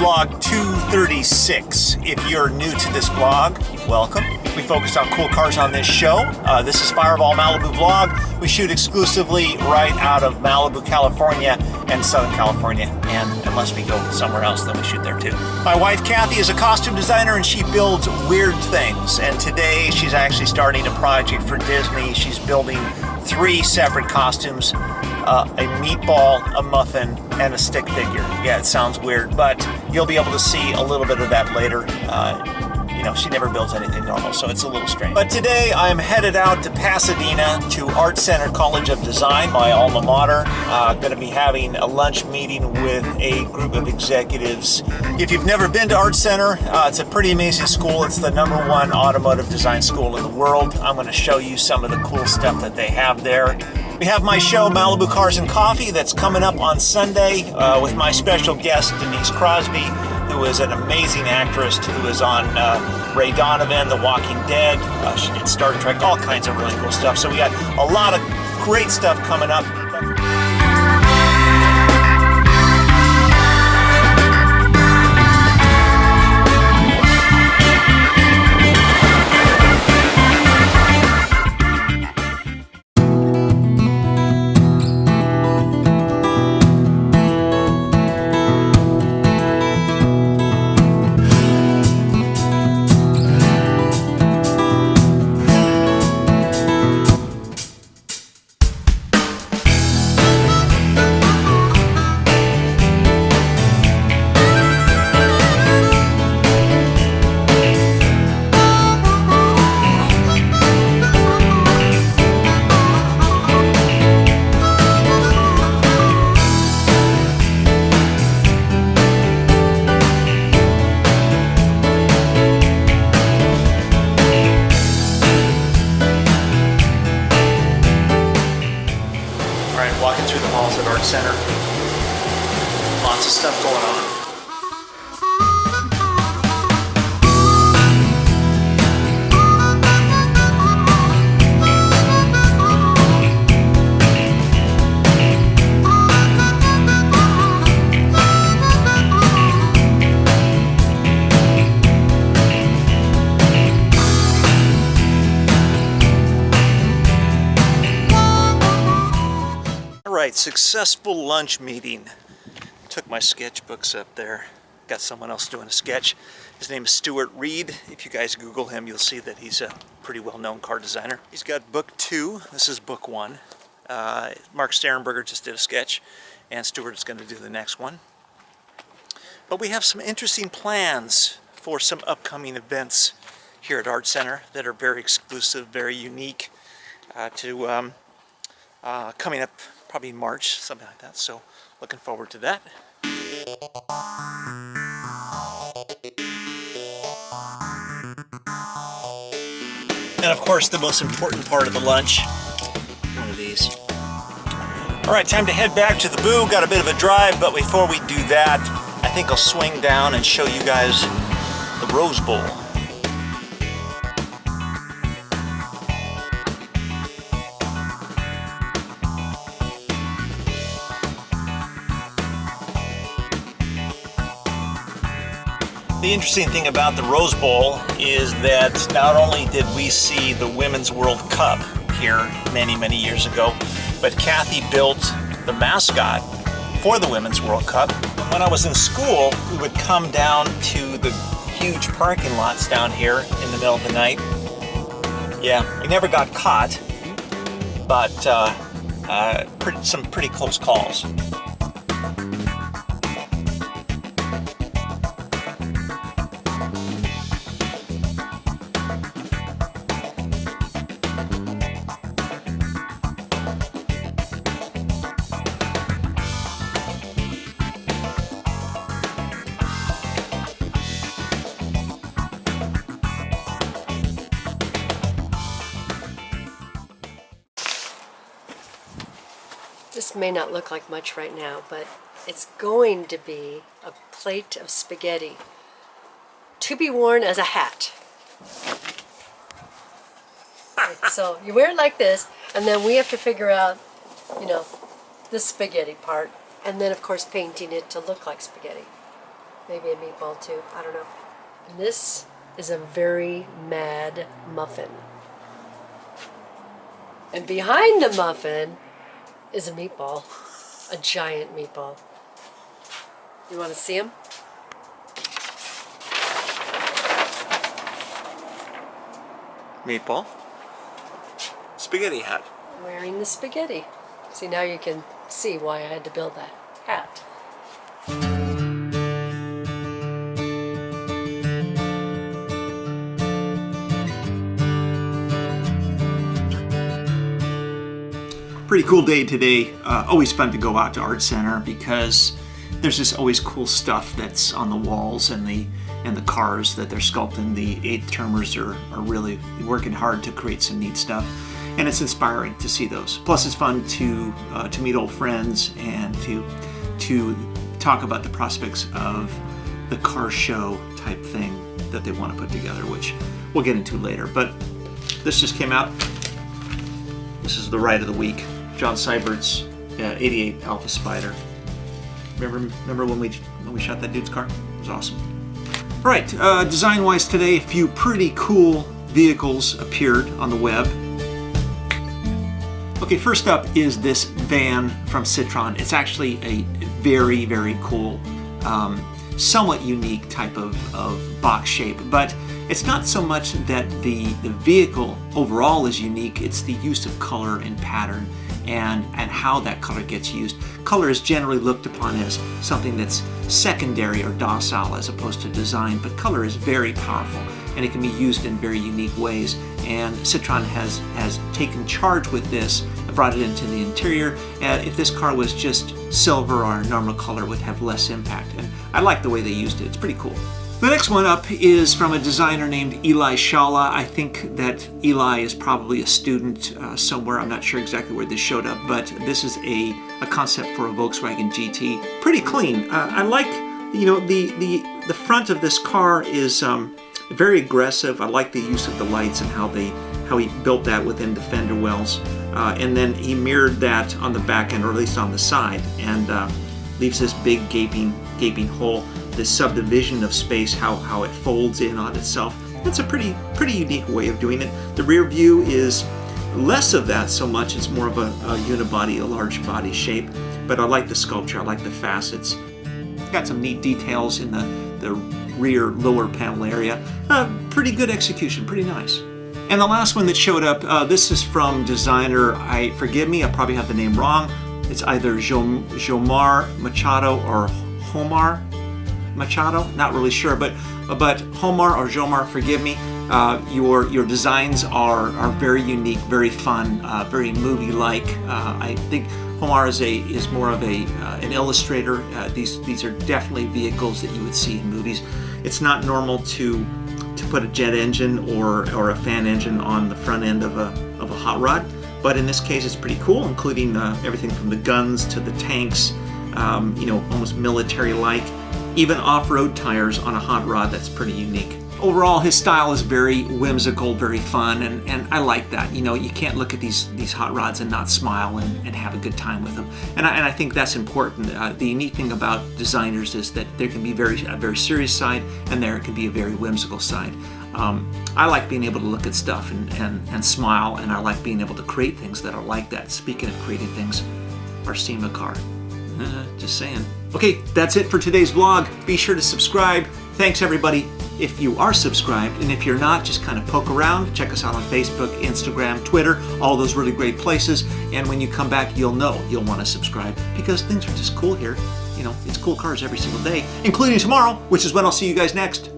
vlog 236. If you're new to this vlog, welcome. We focus on cool cars on this show. This is Fireball Malibu vlog. We shoot exclusively right out of Malibu, California and Southern California. And unless we go somewhere else, then we shoot there too. My wife, Kathie, is a costume designer and she builds weird things. And today she's actually starting a project for Disney. She's building 3 separate costumes. A meatball, a muffin, and a stick figure. Yeah, it sounds weird, but you'll be able to see a little bit of that later. You know, she never builds anything normal, so it's a little strange. But today I'm headed out to Pasadena to Art Center College of Design, my alma mater. Going to be having a lunch meeting with a group of executives. If you've never been to Art Center, it's a pretty amazing school. It's the #1 automotive design school in the world. I'm going to show you some of the cool stuff that they have there. We have my show, Malibu Cars and Coffee, that's coming up on Sunday with my special guest, Denise Crosby, who is an amazing actress who is on Ray Donovan, The Walking Dead. She did Star Trek, all kinds of really cool stuff. So we got a lot of great stuff coming up. Walking through the halls at Art Center. Lots of stuff going on. Right, successful lunch meeting. Took my sketchbooks up there. Got someone else doing a sketch. His name is Stuart Reed. If you guys Google him, you'll see that he's a pretty well-known car designer. He's got book 2. This is book 1. Mark Sterenberger just did a sketch, and Stuart is going to do the next one. But we have some interesting plans for some upcoming events here at Art Center that are very exclusive, very unique coming up probably in March, something like that. So looking forward to that. And of course, the most important part of the lunch, one of these. All right, time to head back to the boo. Got a bit of a drive, but before we do that, I think I'll swing down and show you guys the Rose Bowl. The interesting thing about the Rose Bowl is that not only did we see the Women's World Cup here many, many years ago, but Kathie built the mascot for the Women's World Cup. When I was in school, we would come down to the huge parking lots down here in the middle of the night. Yeah, we never got caught, but some pretty close calls. This may not look like much right now, but it's going to be a plate of spaghetti to be worn as a hat. So you wear it like this, and then we have to figure out, the spaghetti part, and then of course painting it to look like spaghetti. Maybe a meatball too. I don't know. And this is a very mad muffin. And behind the muffin is a meatball. A giant meatball. You want to see him? Meatball. Spaghetti hat. Wearing the spaghetti. See, now you can see why I had to build that hat. Pretty cool day today. Always fun to go out to Art Center because there's just always cool stuff that's on the walls and the cars that they're sculpting. The 8th-termers are really working hard to create some neat stuff, and it's inspiring to see those. Plus, it's fun to meet old friends and to talk about the prospects of the car show type thing that they want to put together, which we'll get into later. But this just came out. This is the ride of the week. John Seibert's 88 Alpha Spider. Remember when we shot that dude's car? It was awesome. All right, design-wise today, a few pretty cool vehicles appeared on the web. Okay, first up is this van from Citroen. It's actually a very, very cool, somewhat unique type of box shape, but it's not so much that the vehicle overall is unique, it's the use of color and pattern and how that color gets used. Color is generally looked upon as something that's secondary or docile as opposed to design, but color is very powerful and it can be used in very unique ways. And Citroen has taken charge with this, brought it into the interior. If this car was just silver or a normal color, it would have less impact. And I like the way they used it. It's pretty cool. The next one up is from a designer named Eli Shala. I think that Eli is probably a student somewhere. I'm not sure exactly where this showed up, but this is a concept for a Volkswagen GT. Pretty clean. I like, the front of this car is very aggressive. I like the use of the lights and how he built that within the fender wells, and then he mirrored that on the back end, or at least on the side, and leaves this big gaping hole. This subdivision of space, how it folds in on itself. That's a pretty unique way of doing it. The rear view is less of that so much. It's more of a unibody, a large body shape. But I like the sculpture. I like the facets. Got some neat details in the rear lower panel area. Pretty good execution. Pretty nice. And the last one that showed up, this is from designer, forgive me, I probably have the name wrong. It's either Jomar Machado or Homar Machado, not really sure, but Homar or Jomar, forgive me. Your designs are very unique, very fun, very movie-like. I think Homar is more of an illustrator. These are definitely vehicles that you would see in movies. It's not normal to put a jet engine or a fan engine on the front end of a hot rod, but in this case it's pretty cool, including everything from the guns to the tanks, almost military-like. Even off-road tires on a hot rod. That's pretty unique. Overall, his style is very whimsical, very fun, and I like that. You can't look at these hot rods and not smile and have a good time with them. And I think that's important. The unique thing about designers is that there can be a very serious side, and there can be a very whimsical side. I like being able to look at stuff and smile, and I like being able to create things that are like that. Speaking of creating things, our SEMA car. Just saying. Okay, that's it for today's vlog. Be sure to subscribe. Thanks everybody if you are subscribed, and if you're not, just kind of poke around. Check us out on Facebook, Instagram, Twitter, all those really great places. And when you come back, you'll want to subscribe because things are just cool here. It's cool cars every single day, including tomorrow, which is when I'll see you guys next.